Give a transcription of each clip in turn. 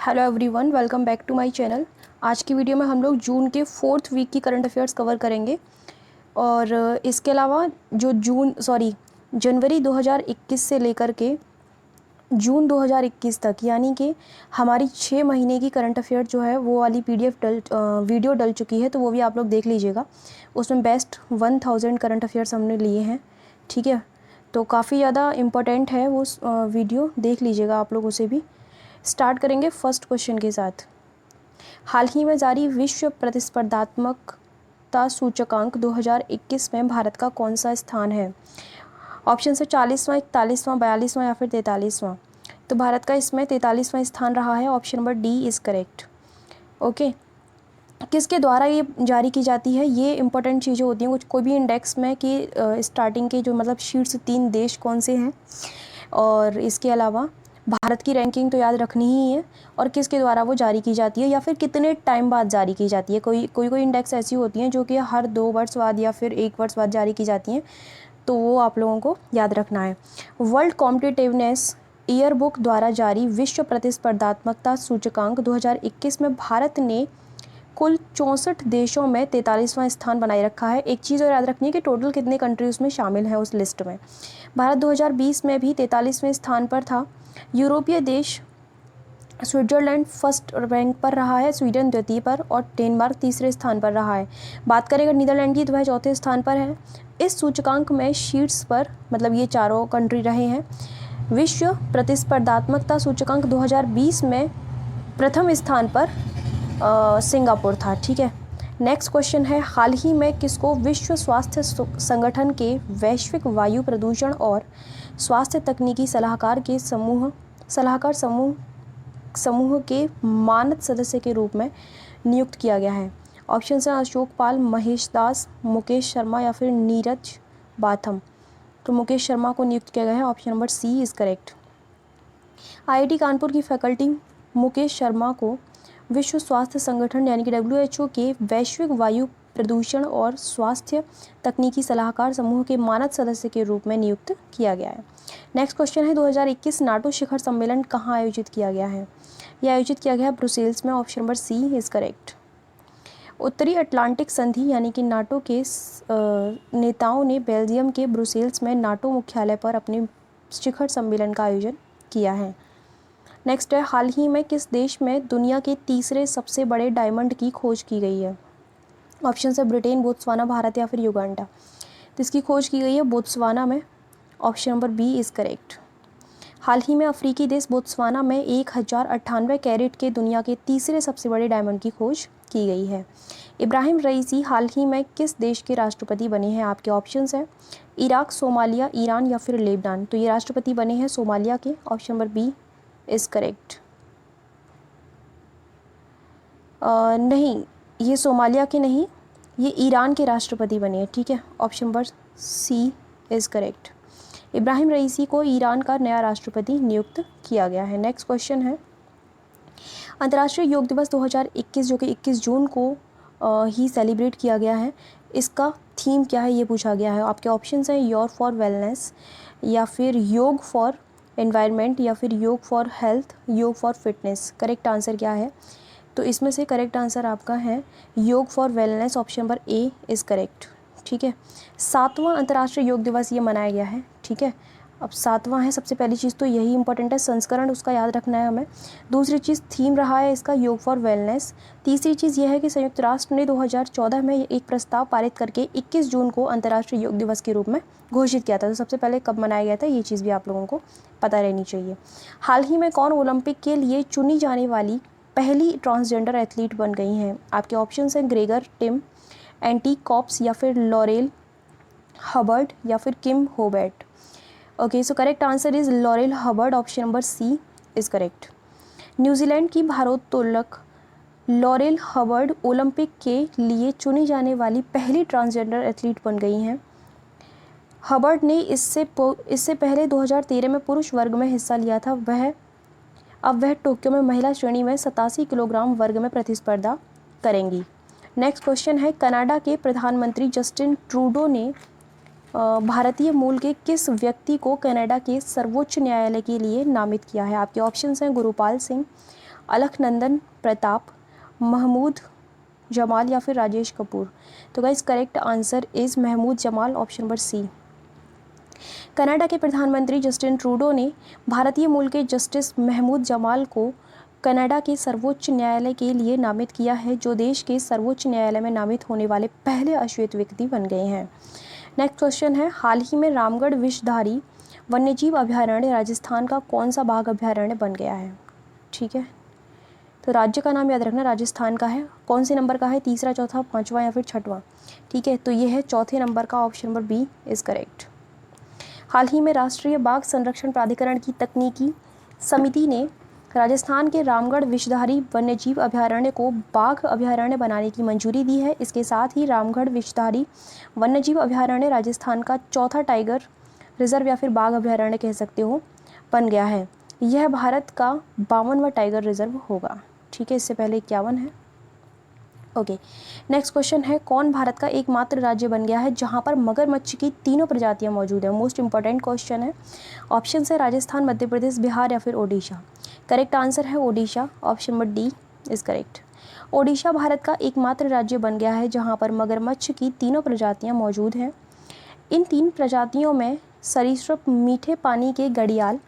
Hello everyone, welcome back to my channel. आज की video में हम लोग जून के 4th वीक की करंट अफेयर्स कवर करेंगे और इसके अलावा जो जनवरी 2021 से लेकर के जून 2021 तक यानी कि हमारी 6 महीने की करंट अफेयर जो है वो वाली वीडियो डल चुकी है, तो वो भी आप लोग देख लीजिएगा। उसमें बेस्ट 1000 करंट अफेयर्स हमने लिए हैं, ठीक है। तो काफ़ी ज़्यादा इम्पोर्टेंट है वो वीडियो, देख लीजिएगा आप लोग उसे भी। स्टार्ट करेंगे फर्स्ट क्वेश्चन के साथ। हाल ही में जारी विश्व प्रतिस्पर्धात्मकता सूचकांक 2021 में भारत का कौन सा स्थान है? ऑप्शन है 40वां, 41वां, 42वां या फिर 43वां। तो भारत का इसमें 43वां स्थान रहा है। Option number D is correct. Okay, किसके द्वारा ये जारी की जाती है? ये इंपॉर्टेंट चीज़ें होती हैं कुछ कोई भी इंडेक्स में कि स्टार्टिंग के जो मतलब शीर्ष 3 देश कौन से हैं, और इसके अलावा भारत की रैंकिंग तो याद रखनी ही है, और किसके द्वारा वो जारी की जाती है या फिर कितने टाइम बाद जारी की जाती है। कोई इंडेक्स ऐसी होती हैं जो कि हर 2 वर्ष बाद या फिर 1 वर्ष बाद जारी की जाती हैं, तो वो आप लोगों को याद रखना है। वर्ल्ड कॉम्पिटिटिवनेस ईयर बुक द्वारा जारी विश्व प्रतिस्पर्धात्मकता सूचकांक 2021 में भारत ने कुल 64 देशों में 43वां स्थान बनाए रखा है। एक चीज़ और याद रखनी है कि टोटल कितने कंट्री उसमें शामिल हैं उस लिस्ट में। भारत 2020 में भी 43वें स्थान पर था। यूरोपीय देश स्विट्जरलैंड फर्स्ट रैंक पर रहा है, स्वीडन द्वितीय पर और डेनमार्क तीसरे स्थान पर रहा है। बात करें अगर नीदरलैंड की, तो वह चौथे स्थान पर है। इस सूचकांक में शीर्ष पर मतलब ये चारों कंट्री रहे हैं। विश्व प्रतिस्पर्धात्मकता सूचकांक 2020 में प्रथम स्थान पर सिंगापुर था, ठीक है। नेक्स्ट क्वेश्चन है, हाल ही में किसको विश्व स्वास्थ्य संगठन के वैश्विक वायु प्रदूषण और स्वास्थ्य तकनीकी सलाहकार समूह के मानद सदस्य के रूप में नियुक्त किया गया है? ऑप्शन है अशोक पाल, महेश दास, मुकेश शर्मा या फिर नीरज बाथम। तो मुकेश शर्मा को नियुक्त किया गया है। Option number C is correct. IIT Kanpur की फैकल्टी मुकेश शर्मा को विश्व स्वास्थ्य संगठन यानी कि WHO के वैश्विक वायु प्रदूषण और स्वास्थ्य तकनीकी सलाहकार समूह के मानद सदस्य के रूप में नियुक्त किया गया है। नेक्स्ट क्वेश्चन है, 2021 नाटो शिखर सम्मेलन कहाँ आयोजित किया गया है? यह आयोजित किया गया है ब्रुसेल्स में। Option number C is correct. उत्तरी अटलांटिक संधि यानी कि नाटो के नेताओं ने बेल्जियम के ब्रुसेल्स में नाटो मुख्यालय पर अपने शिखर सम्मेलन का आयोजन किया है। नेक्स्ट है, हाल ही में किस देश में दुनिया के तीसरे सबसे बड़े डायमंड की खोज की गई है? ऑप्शन है ब्रिटेन, बोत्सवाना, भारत या फिर युगांडा। तो इसकी खोज की गई है बोत्सवाना में। Option number B is correct. हाल ही में अफ्रीकी देश बोत्सवाना में 1098 कैरेट के दुनिया के तीसरे सबसे बड़े डायमंड की खोज की गई है। इब्राहिम रईसी हाल ही में किस देश के राष्ट्रपति बने हैं? आपके ऑप्शंस हैं इराक, सोमालिया, ईरान या फिर लेबनान। तो ये राष्ट्रपति बने हैं सोमालिया के। Option number B is correct. नहीं, ये सोमालिया के नहीं, ये ईरान के राष्ट्रपति बने हैं, ठीक है। Option number C is correct. Ebrahim Raisi को ईरान का नया राष्ट्रपति नियुक्त किया गया है। नेक्स्ट क्वेश्चन है, अंतर्राष्ट्रीय योग दिवस 2021 जो कि 21 जून को ही सेलिब्रेट किया गया है, इसका थीम क्या है ये पूछा गया है। आपके ऑप्शंस हैं योर फॉर वेलनेस या फिर योग फॉर एनवायरनमेंट या फिर योग फॉर हेल्थ, योग फॉर फिटनेस। करेक्ट आंसर क्या है? तो इसमें से करेक्ट आंसर आपका है योग for wellness. Option number A is correct, ठीक है। 7वां अंतर्राष्ट्रीय योग दिवस ये मनाया गया है, ठीक है। अब 7वां है, सबसे पहली चीज़ तो यही इंपॉर्टेंट है, संस्करण उसका याद रखना है हमें। दूसरी चीज़ थीम रहा है इसका योग फॉर वेलनेस। तीसरी चीज़ यह है कि संयुक्त राष्ट्र ने 2014 में एक प्रस्ताव पारित करके 21 जून को अंतर्राष्ट्रीय योग दिवस के रूप में घोषित किया था। तो सबसे पहले कब मनाया गया था ये चीज़ भी आप लोगों को पता रहनी चाहिए। हाल ही में कौन ओलंपिक के लिए चुनी जाने वाली पहली ट्रांसजेंडर एथलीट बन गई हैं? आपके ऑप्शंस हैं ग्रेगर टिम, एंटी कॉप्स या फिर लॉरेल हबर्ड या फिर Kim Hobart. Okay, so correct answer is Laurel Hubbard. Option number C is correct. New Zealand की भारोत्तोलक लॉरेल हबर्ड ओलंपिक के लिए चुनी जाने वाली पहली ट्रांसजेंडर एथलीट बन गई हैं। हबर्ड ने इससे पहले 2013 में पुरुष वर्ग में हिस्सा लिया था। अब वह टोक्यो में महिला श्रेणी में 87 किलोग्राम वर्ग में प्रतिस्पर्धा करेंगी। नेक्स्ट क्वेश्चन है, कनाडा के प्रधानमंत्री जस्टिन ट्रूडो ने भारतीय मूल के किस व्यक्ति को कनाडा के सर्वोच्च न्यायालय के लिए नामित किया है? आपके ऑप्शंस हैं गुरुपाल सिंह, अलखनंदन प्रताप, महमूद जमाल या फिर राजेश कपूर? तो guys correct answer is Mahmood Jamal, option number C. Canada के प्रधानमंत्री जस्टिन ट्रूडो ने भारतीय मूल के जस्टिस महमूद जमाल को कनाडा के सर्वोच्च न्यायालय के लिए नामित किया है, जो देश के सर्वोच्च न्यायालय में नामित होने वाले पहले अश्वेत व्यक्ति बन गए हैं। नेक्स्ट क्वेश्चन है, हाल ही में रामगढ़ विषधारी वन्यजीव अभयारण्य राजस्थान का कौन सा बाघ अभयारण्य बन गया है? ठीक है, तो राज्य का नाम याद रखना, राजस्थान का है। कौन से नंबर का है, तीसरा, चौथा, पाँचवा या फिर छठवां? ठीक है, तो ये है चौथे नंबर का, option number B is correct. हाल ही में राष्ट्रीय बाघ संरक्षण प्राधिकरण की तकनीकी समिति ने राजस्थान के रामगढ़ विषधारी वन्यजीव अभयारण्य को बाघ अभयारण्य बनाने की मंजूरी दी है। इसके साथ ही रामगढ़ विषधारी वन्यजीव अभयारण्य राजस्थान का चौथा टाइगर रिजर्व या फिर बाघ अभयारण्य कह सकते हो बन गया है। यह भारत का 52वां टाइगर रिजर्व होगा। ठीक है, इससे पहले 51 है। ओके, नेक्स्ट क्वेश्चन है, कौन भारत का एकमात्र राज्य बन गया है जहां पर मगरमच्छ की तीनों प्रजातियां मौजूद है? मोस्ट इंपॉर्टेंट क्वेश्चन है। ऑप्शन है राजस्थान, मध्य प्रदेश, बिहार या फिर ओडिशा। करेक्ट आंसर है Odisha, option number D is correct. Odisha Bharat का एकमात्र राज्य बन गया है जहां पर मगरमच्छ की तीनों प्रजातियां मौजूद हैं। इन तीन प्रजातियों में सरीसृप, मीठे पानी के घड़ियाल,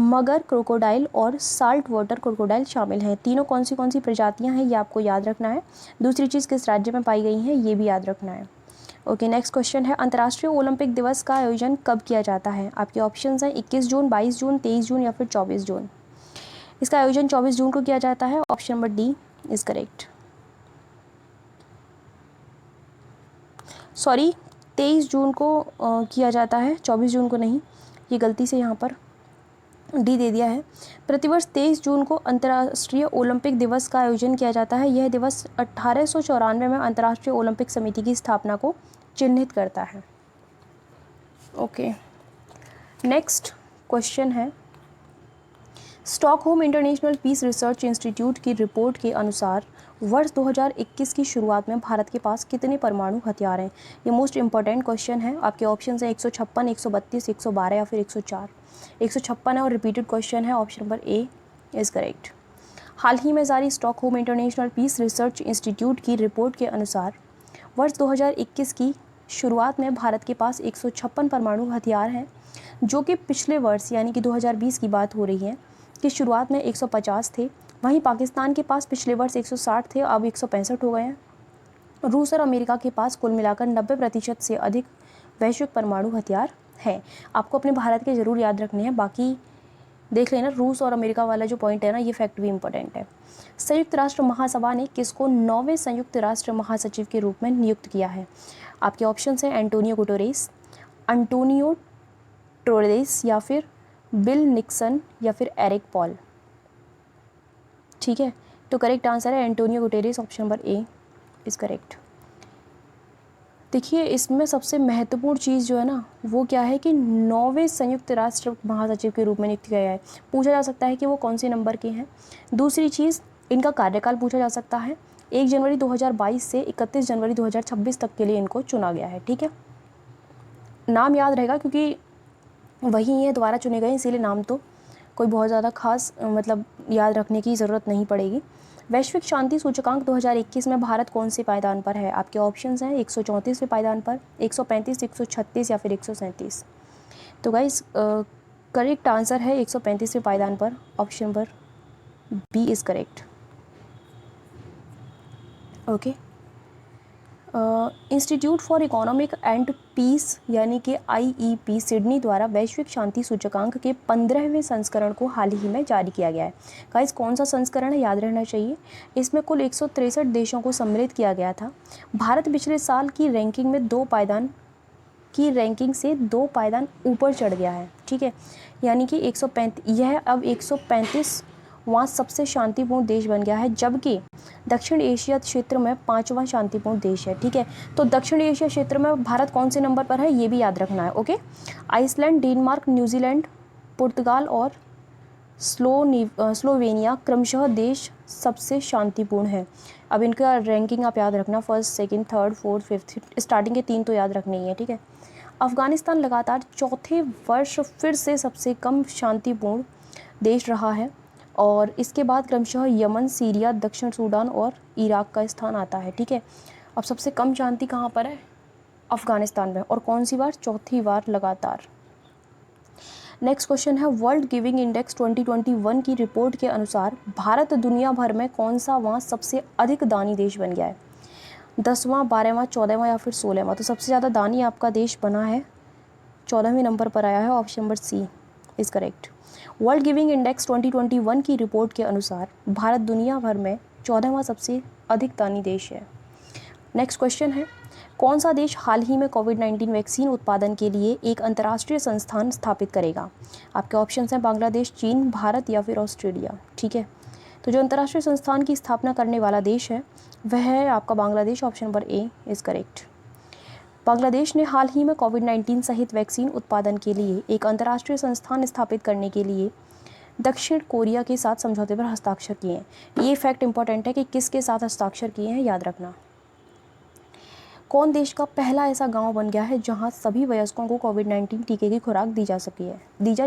मगर क्रोकोडाइल और साल्ट वाटर क्रोकोडाइल शामिल हैं। तीनों कौन सी प्रजातियां हैं ये आपको याद रखना है। दूसरी चीज़ किस राज्य में पाई गई हैं ये भी याद रखना है। ओके, नेक्स्ट क्वेश्चन है, अंतर्राष्ट्रीय ओलंपिक दिवस का आयोजन कब किया जाता है? आपके ऑप्शंस हैं 21 जून, 22 जून, 23 जून या फिर 24 जून। इसका आयोजन 24 जून को किया जाता है, option number D is correct. Sorry, 23 जून को किया जाता है, 24 जून को नहीं, ये गलती से यहाँ पर डी दे दिया है। प्रतिवर्ष 23 जून को अंतर्राष्ट्रीय ओलंपिक दिवस का आयोजन किया जाता है। यह दिवस 1894 में अंतर्राष्ट्रीय ओलंपिक समिति की स्थापना को चिन्हित करता है। ओके, नेक्स्ट क्वेश्चन है, Stockholm International Peace Research Institute की रिपोर्ट के अनुसार वर्ष 2021 की शुरुआत में भारत के पास कितने परमाणु हथियार हैं? ये मोस्ट इंपॉर्टेंट क्वेश्चन है। आपके ऑप्शन है 156, 132, 112 या फिर 104। 156 है और रिपीटेड क्वेश्चन है, option number A is correct. हाल ही में जारी Stockholm International Peace Research Institute की रिपोर्ट के अनुसार वर्ष 2021 की शुरुआत में भारत के पास 156 परमाणु हथियार हैं, जो कि पिछले वर्ष यानी कि 2020 की बात हो रही है कि शुरुआत में 150 थे। वहीं पाकिस्तान के पास पिछले वर्ष 160 थे, अब 165 हो गए हैं। रूस और अमेरिका के पास कुल मिलाकर 90% से अधिक वैश्विक परमाणु हथियार हैं। आपको अपने भारत के ज़रूर याद रखने हैं, बाकी देख लेना। रूस और अमेरिका वाला जो पॉइंट है ना, ये फैक्ट भी इंपॉर्टेंट है। संयुक्त राष्ट्र महासभा ने किसको 9वें संयुक्त राष्ट्र महासचिव के रूप में नियुक्त किया है? आपके ऑप्शन हैं एंटोनियो गुटेरेस, अंटोनियो टोरेस या फिर बिल निक्सन या फिर एरिक पॉल। ठीक है, तो करेक्ट आंसर है Antonio Guterres, option number A is correct. देखिए, इसमें सबसे महत्वपूर्ण चीज़ जो है ना वो क्या है कि 9वें संयुक्त राष्ट्र महासचिव के रूप में नियुक्त किया है। पूछा जा सकता है कि वो कौन से नंबर के हैं। दूसरी चीज़, इनका कार्यकाल पूछा जा सकता है। 1 जनवरी 2022 से 31 जनवरी 2026 तक के लिए इनको चुना गया है। ठीक है, नाम याद रहेगा क्योंकि वही ये दोबारा चुने गए, इसीलिए नाम तो कोई बहुत ज़्यादा खास मतलब याद रखने की ज़रूरत नहीं पड़ेगी। वैश्विक शांति सूचकांक 2021 में भारत कौन से पायदान पर है? आपके ऑप्शंस हैं 134वें पायदान पर, 135, 136 या फिर 137। तो गाइस करेक्ट आंसर है 135वें पायदान पर, option number B is correct. Okay, Institute for Economic and Peace यानी कि IEP सिडनी द्वारा वैश्विक शांति सूचकांक के 15वें संस्करण को हाल ही में जारी किया गया है। गाइस कौन सा संस्करण है याद रहना चाहिए। इसमें कुल 163 देशों को सम्मिलित किया गया था। भारत पिछले साल की रैंकिंग में 2 पायदान ऊपर चढ़ गया है। ठीक है, यानी कि 135, यह अब 135वां सबसे शांतिपूर्ण देश बन गया है, जबकि दक्षिण एशिया क्षेत्र में 5वां शांतिपूर्ण देश है। ठीक है, तो दक्षिण एशिया क्षेत्र में भारत कौन से नंबर पर है ये भी याद रखना है। ओके, आइसलैंड, डेनमार्क, न्यूजीलैंड, पुर्तगाल और स्लोवेनिया क्रमशः देश सबसे शांतिपूर्ण है। अब इनका रैंकिंग आप याद रखना, first, second, third, fourth, fifth, starting के 3 तो याद रखने ही है। ठीक है, अफगानिस्तान लगातार चौथे वर्ष फिर से सबसे कम शांतिपूर्ण देश रहा है और इसके बाद क्रमशः यमन, सीरिया, दक्षिण सूडान और इराक का स्थान आता है। ठीक है, अब सबसे कम शांति कहाँ पर है? अफगानिस्तान में। और कौन सी बार? चौथी बार लगातार। नेक्स्ट क्वेश्चन है, वर्ल्ड गिविंग इंडेक्स 2021 की रिपोर्ट के अनुसार भारत दुनिया भर में कौन सा वहाँ सबसे अधिक दानी देश बन गया है? 10वां, 12वां, 14वां या फिर 16वां? तो सबसे ज़्यादा दानी आपका देश बना है 14वें नंबर पर आया है, option number C is correct. World Giving Index 2021 की रिपोर्ट के अनुसार भारत दुनिया भर में 14वां सबसे अधिक दानी देश है। नेक्स्ट क्वेश्चन है, कौन सा देश हाल ही में कोविड-19 वैक्सीन उत्पादन के लिए एक अंतर्राष्ट्रीय संस्थान स्थापित करेगा? आपके ऑप्शंस हैं बांग्लादेश, चीन, भारत या फिर ऑस्ट्रेलिया। ठीक है, तो जो अंतर्राष्ट्रीय संस्थान की स्थापना करने वाला देश है वह है आपका Bangladesh, option number A is correct. Bangladesh ने हाल ही में कोविड-19 सहित वैक्सीन उत्पादन के लिए एक अंतर्राष्ट्रीय संस्थान स्थापित करने के लिए दक्षिण कोरिया के साथ समझौते पर हस्ताक्षर किए हैं। ये फैक्ट इंपॉर्टेंट है कि किसके साथ हस्ताक्षर किए हैं, याद रखना। कौन देश का पहला ऐसा गांव बन गया है जहां सभी वयस्कों को कोविड-19 टीके की खुराक दी जा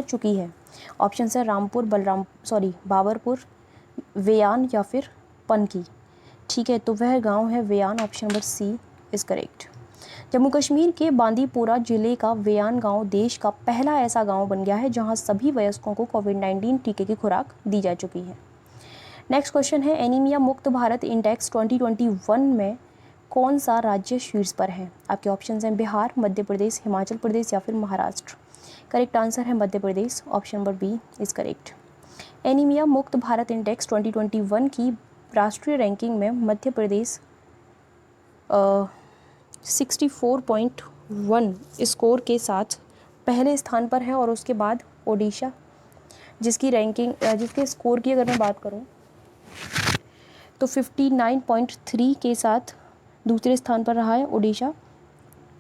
चुकी है? ऑप्शन है रामपुर, बाबरपुर, वेयान या फिर पनकी। ठीक है, तो वह गांव है Wayan, option number C is correct. Jammu Kashmir के बांदीपोरा जिले का वेयान गांव देश का पहला ऐसा गांव बन गया है जहां सभी वयस्कों को कोविड-19 टीके की खुराक दी जा चुकी है। नेक्स्ट क्वेश्चन है, एनीमिया मुक्त भारत इंडेक्स 2021 में कौन सा राज्य शीर्ष पर है? आपके ऑप्शंस हैं बिहार, मध्य प्रदेश, हिमाचल प्रदेश या फिर महाराष्ट्र। करेक्ट आंसर है Madhya Pradesh, option number B is correct. Anaemia मुक्त भारत इंडेक्स 2021 की राष्ट्रीय रैंकिंग में मध्य प्रदेश 64.1 स्कोर के साथ पहले स्थान पर है और उसके बाद ओडिशा जिसके स्कोर की अगर मैं बात करूं तो 59.3 के साथ दूसरे स्थान पर रहा है ओडिशा,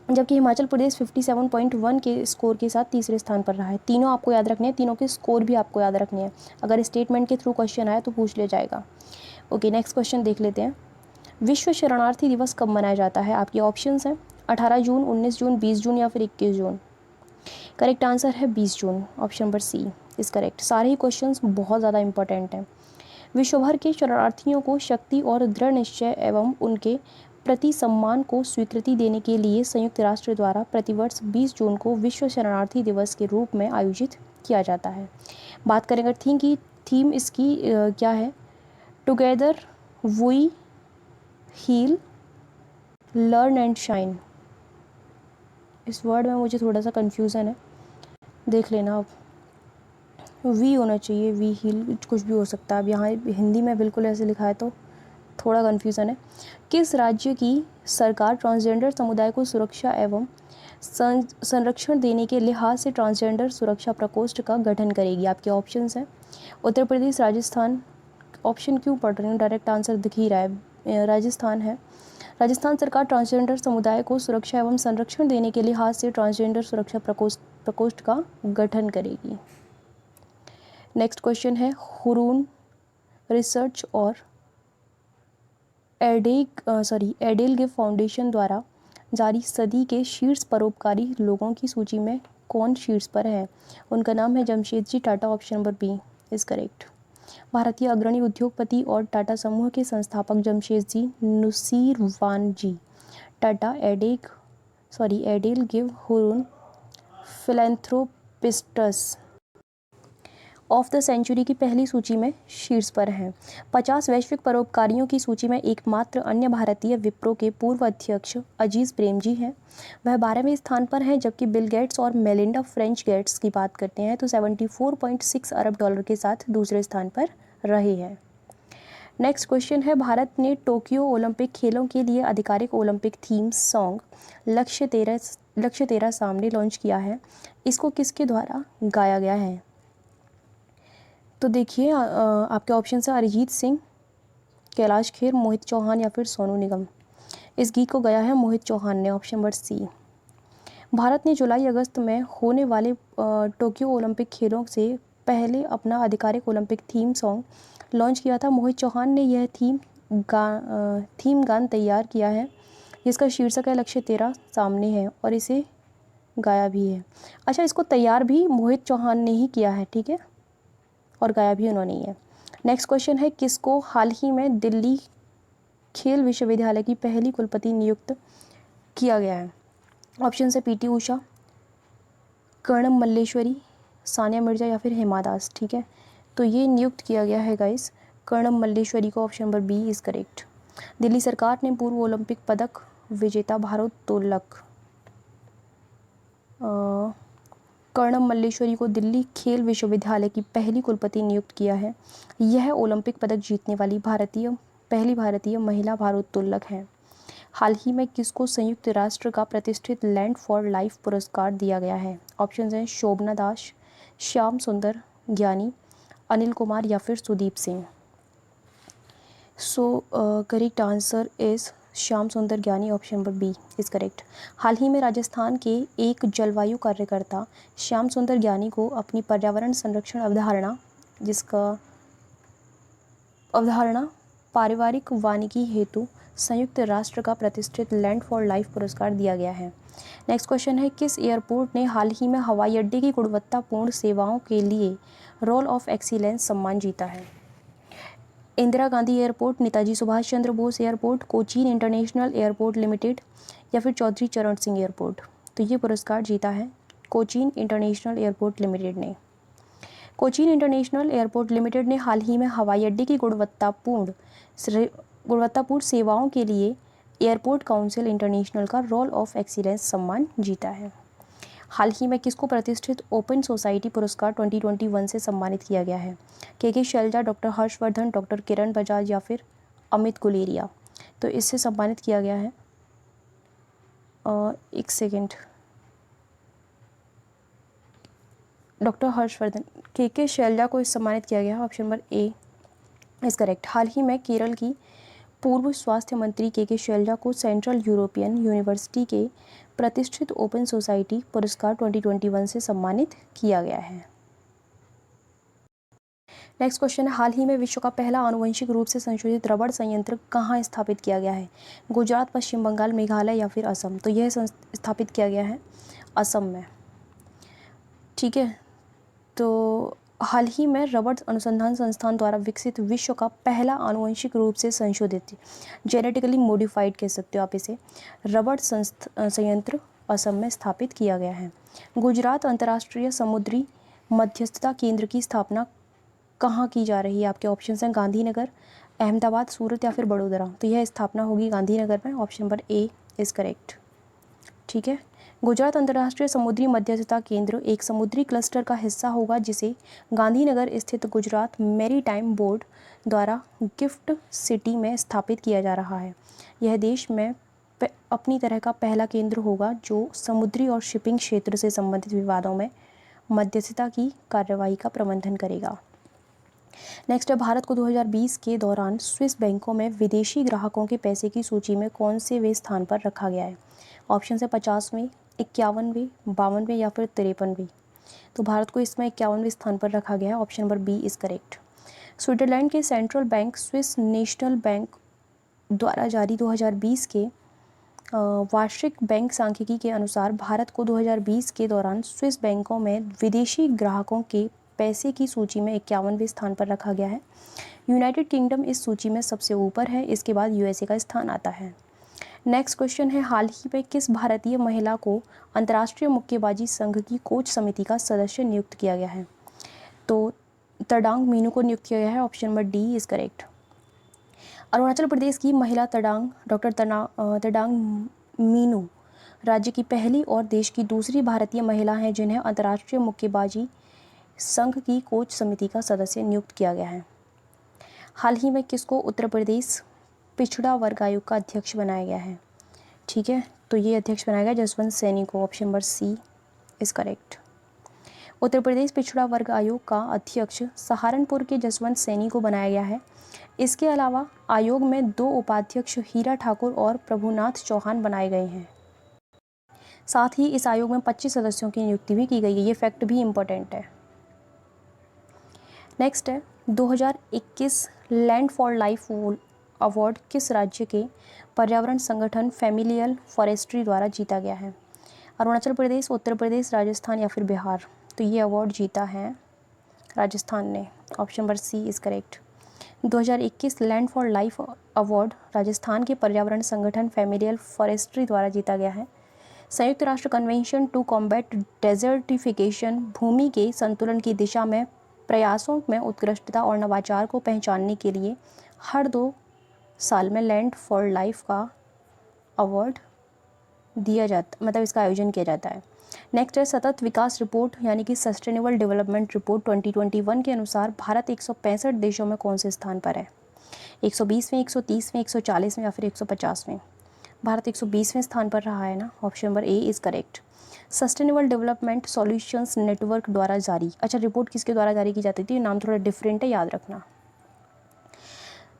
जबकि हिमाचल प्रदेश 57.1 के स्कोर के साथ तीसरे स्थान पर रहा है। तीनों आपको याद रखने हैं, तीनों के स्कोर भी आपको याद रखने हैं। अगर स्टेटमेंट के थ्रू क्वेश्चन आया तो पूछ लिया जाएगा। ओके, नेक्स्ट क्वेश्चन देख लेते हैं। विश्व शरणार्थी दिवस कब मनाया जाता है? आपके ऑप्शंस हैं 18 जून, 19 जून, 20 जून या फिर 21 जून। करेक्ट आंसर है 20 June, option number C is correct. सारे ही क्वेश्चंस बहुत ज़्यादा इंपॉर्टेंट हैं। विश्व भर के शरणार्थियों को शक्ति और दृढ़ निश्चय एवं उनके प्रति सम्मान को स्वीकृति देने के लिए संयुक्त राष्ट्र द्वारा प्रतिवर्ष 20 जून को विश्व शरणार्थी दिवस के रूप में आयोजित किया जाता है। बात करें अगर थीम इसकी क्या है? Together we heal, learn and shine. इस वर्ड में मुझे थोड़ा सा कन्फ्यूज़न है, देख लेना आप। वी होना चाहिए, वी हील कुछ भी हो सकता है। अब यहाँ हिंदी में बिल्कुल ऐसे लिखा है तो थोड़ा कन्फ्यूज़न है। किस राज्य की सरकार ट्रांसजेंडर समुदाय को सुरक्षा एवं संरक्षण देने के लिहाज से ट्रांसजेंडर सुरक्षा प्रकोष्ठ का गठन करेगी? आपके ऑप्शंस हैं उत्तर प्रदेश, राजस्थान। ऑप्शन क्यों पढ़ रही हूँ, डायरेक्ट आंसर दिख ही रहा है, राजस्थान है। राजस्थान सरकार ट्रांसजेंडर समुदाय को सुरक्षा एवं संरक्षण देने के लिहाज से ट्रांसजेंडर सुरक्षा प्रकोष्ठ का गठन करेगी। नेक्स्ट क्वेश्चन है, हुरून रिसर्च और एडेलगिव फाउंडेशन द्वारा जारी सदी के शीर्ष परोपकारी लोगों की सूची में कौन शीर्ष पर है? उनका नाम है Jamshedji Tata, option number B is correct. भारतीय अग्रणी उद्योगपति और टाटा समूह के संस्थापक Jamshedji Nusserwanji Tata EdelGive Hurun philanthropists of the century की पहली सूची में शीर्ष पर हैं। 50 वैश्विक परोपकारियों की सूची में एकमात्र अन्य भारतीय विप्रो के पूर्व अध्यक्ष अजीज प्रेमजी हैं, वह 12वें स्थान पर हैं, जबकि बिल गेट्स और मेलिंडा फ्रेंच गेट्स की बात करते हैं तो 74.6 अरब डॉलर के साथ दूसरे स्थान पर रहे हैं। नेक्स्ट क्वेश्चन है, भारत ने टोक्यो ओलंपिक खेलों के लिए आधिकारिक ओलंपिक थीम सॉन्ग लक्ष्य 13 सामने लॉन्च किया है। इसको किसके द्वारा गाया गया है? तो देखिए आपके ऑप्शन है अरिजीत सिंह, कैलाश खेर, मोहित चौहान या फिर सोनू निगम। इस गीत को गाया है मोहित चौहान ने, ऑप्शन नंबर सी। भारत ने जुलाई अगस्त में होने वाले टोक्यो ओलंपिक खेलों से पहले अपना आधिकारिक ओलंपिक थीम सॉन्ग लॉन्च किया था। मोहित चौहान ने यह थीम गान तैयार किया है, जिसका शीर्षक है लक्ष्य 13 सामने है, और इसे गाया भी है। अच्छा, इसको तैयार भी मोहित चौहान ने ही किया है, ठीक है, और गाया भी उन्होंने ही है। नेक्स्ट क्वेश्चन है, किसको हाल ही में दिल्ली खेल विश्वविद्यालय की पहली कुलपति नियुक्त किया गया है? ऑप्शन है पीटी उषा, कर्णम मल्लेश्वरी, सानिया मिर्जा या फिर हिमा दास। ठीक है, तो ये नियुक्त किया गया है गाइस कर्णम मल्लेश्वरी को। Option number B is correct. Delhi सरकार ने पूर्व ओलंपिक पदक विजेता भारोत्तोलक कर्णम मल्लेश्वरी को दिल्ली खेल विश्वविद्यालय की पहली कुलपति नियुक्त किया है। यह ओलंपिक पदक जीतने वाली पहली भारतीय महिला भारोत्तोलक हैं। हाल ही में किसको संयुक्त राष्ट्र का प्रतिष्ठित लैंड फॉर लाइफ पुरस्कार दिया गया है? ऑप्शन हैं शोभना दास, श्याम सुंदर ज्ञानी, अनिल कुमार या फिर Sudeep Singh. So correct answer is Shyam Sundar Gyani. Option number B is correct. हाल ही में राजस्थान के एक जलवायु कार्यकर्ता श्याम सुंदर ज्ञानी को अपनी पर्यावरण संरक्षण अवधारणा पारिवारिक वानिकी हेतु संयुक्त राष्ट्र का प्रतिष्ठित लैंड फॉर लाइफ पुरस्कार दिया गया है। नेक्स्ट क्वेश्चन है, किस एयरपोर्ट ने हाल ही में हवाई अड्डे की गुणवत्तापूर्ण सेवाओं के लिए रोल ऑफ एक्सीलेंस सम्मान जीता है? Indira Gandhi airport, Netaji Subhash Chandra Bose airport, Cochin international airport limited या फिर चौधरी चरण सिंह एयरपोर्ट। तो ये पुरस्कार जीता है कोचीन इंटरनेशनल एयरपोर्ट लिमिटेड ने। कोचीन इंटरनेशनल एयरपोर्ट लिमिटेड ने हाल ही में हवाई अड्डे की गुणवत्तापूर्ण सेवाओं के लिए एयरपोर्ट काउंसिल इंटरनेशनल का रोल ऑफ एक्सीलेंस सम्मान जीता है। हाल ही में किसको प्रतिष्ठित ओपन सोसाइटी पुरस्कार 2021 से सम्मानित किया गया है? के शैलजा, डॉक्टर हर्षवर्धन, डॉक्टर किरण बजाज या फिर अमित गुलेरिया। तो इससे सम्मानित किया गया है एक सेकेंड, डॉक्टर हर्षवर्धन, के शैलजा को इस सम्मानित किया गया है। Option number A is correct. हाल ही में केरल की पूर्व स्वास्थ्य मंत्री के शैलजा को सेंट्रल यूरोपियन यूनिवर्सिटी के प्रतिष्ठित ओपन सोसाइटी पुरस्कार 2021 से सम्मानित किया गया है। नेक्स्ट क्वेश्चन है, हाल ही में विश्व का पहला आनुवंशिक रूप से संशोधित रबड़ संयंत्र कहाँ स्थापित किया गया है? गुजरात, पश्चिम बंगाल, मेघालय या फिर असम। तो यह स्थापित किया गया है असम में। ठीक है, तो हाल ही में रबड़ अनुसंधान संस्थान द्वारा विकसित विश्व का पहला आनुवंशिक रूप से संशोधित जेनेटिकली मॉडिफाइड कह सकते हो आप इसे रबड़ संयंत्र असम में स्थापित किया गया है। गुजरात अंतर्राष्ट्रीय समुद्री मध्यस्थता केंद्र की स्थापना कहाँ की जा रही है? आपके ऑप्शन हैं गांधीनगर, अहमदाबाद, सूरत या फिर बड़ोदरा। तो यह स्थापना होगी गांधीनगर में। Option number A is correct. ठीक है, गुजरात अंतर्राष्ट्रीय समुद्री मध्यस्थता केंद्र एक समुद्री क्लस्टर का हिस्सा होगा जिसे गांधीनगर स्थित गुजरात मैरीटाइम बोर्ड द्वारा गिफ्ट सिटी में स्थापित किया जा रहा है। यह देश में अपनी तरह का पहला केंद्र होगा जो समुद्री और शिपिंग क्षेत्र से संबंधित विवादों में मध्यस्थता की कार्रवाई का प्रबंधन करेगा। नेक्स्ट है, भारत को 2020 के दौरान स्विस बैंकों में विदेशी ग्राहकों के पैसे की सूची में कौन से वे स्थान पर रखा गया है? ऑप्शन है 50वें, 51वें, 52वें या फिर 53वें। तो भारत को इसमें 51वें स्थान पर रखा गया है। Option number B is correct. Switzerland के central bank Swiss National Bank द्वारा जारी 2020 के वार्षिक बैंक सांख्यिकी के अनुसार भारत को 2020 के दौरान स्विस बैंकों में विदेशी ग्राहकों के पैसे की सूची में 51वें स्थान पर रखा गया है। यूनाइटेड किंगडम इस सूची में सबसे ऊपर है, इसके बाद यूएसए का स्थान आता है। नेक्स्ट क्वेश्चन है, हाल ही में किस भारतीय महिला को अंतर्राष्ट्रीय मुक्केबाजी संघ की कोच समिति का सदस्य नियुक्त किया गया है? तो तडांग मीनू को नियुक्त किया गया है। Option number D is correct. Arunachal Pradesh की महिला डॉक्टर तडांग मीनू राज्य की पहली और देश की दूसरी भारतीय महिला हैं जिन्हें अंतर्राष्ट्रीय मुक्केबाजी संघ की कोच समिति का सदस्य नियुक्त किया गया है। हाल ही में किसको उत्तर प्रदेश पिछड़ा वर्ग आयोग का अध्यक्ष बनाया गया है? ठीक है, तो ये अध्यक्ष बनाया गया जसवंत सैनी को। Option number C is correct. Uttar Pradesh पिछड़ा वर्ग आयोग का अध्यक्ष सहारनपुर के जसवंत सैनी को बनाया गया है। इसके अलावा आयोग में 2 उपाध्यक्ष हीरा ठाकुर और प्रभुनाथ चौहान बनाए गए हैं। साथ ही इस आयोग में 25 सदस्यों की नियुक्ति भी की गई है। ये फैक्ट भी इम्पोर्टेंट है। नेक्स्ट है, 2021 लैंड फॉर लाइफ अवार्ड किस राज्य के पर्यावरण संगठन फैमिलियल फॉरेस्ट्री द्वारा जीता गया है? अरुणाचल प्रदेश, उत्तर प्रदेश, राजस्थान या फिर बिहार। तो ये अवार्ड जीता है राजस्थान ने। Option number C is correct. 2021 land for life award Rajasthan के पर्यावरण संगठन फैमिलियल फॉरेस्ट्री द्वारा जीता गया है। संयुक्त राष्ट्र कन्वेंशन टू कॉम्बैट डेजर्टिफिकेशन भूमि के संतुलन की दिशा में प्रयासों में उत्कृष्टता और नवाचार को पहचानने के लिए हर 2 साल में लैंड फॉर लाइफ का अवार्ड दिया जाता, मतलब इसका आयोजन किया जाता है। नेक्स्ट है सतत विकास रिपोर्ट यानी कि सस्टेनेबल डेवलपमेंट रिपोर्ट 2021 के अनुसार भारत 165 देशों में कौन से स्थान पर है? 120वें, 130वें, 140वें या फिर 150वें? भारत 120वें स्थान पर रहा है ना। Option number A is correct. Sustainable development solutions network द्वारा जारी, अच्छा रिपोर्ट किसके द्वारा जारी की जाती थी? नाम थोड़ा डिफरेंट है, याद रखना।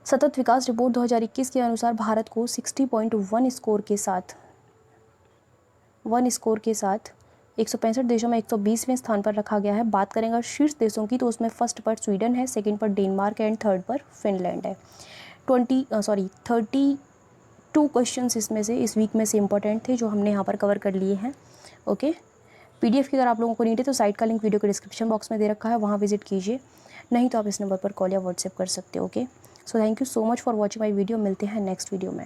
सतत विकास रिपोर्ट 2021 के अनुसार भारत को 60.1 स्कोर के साथ 165 देशों में 120वें स्थान पर रखा गया है। बात करेंगे शीर्ष देशों की तो उसमें फर्स्ट पर स्वीडन है, सेकंड पर डेनमार्क एंड थर्ड पर फिनलैंड है। 32 क्वेश्चंस इसमें से इस वीक में से इंपॉर्टेंट थे जो हमने यहाँ पर कवर कर लिए हैं। ओके, पीडीएफ की अगर आप लोगों को नीड है तो साइट का लिंक वीडियो के डिस्क्रिप्शन बॉक्स में दे रखा है, वहाँ विजिट कीजिए, नहीं तो आप इस नंबर पर कॉल या व्हाट्सएप कर सकते हो। Okay, so thank you so much for watching my video. मिलते हैं नेक्स्ट वीडियो में।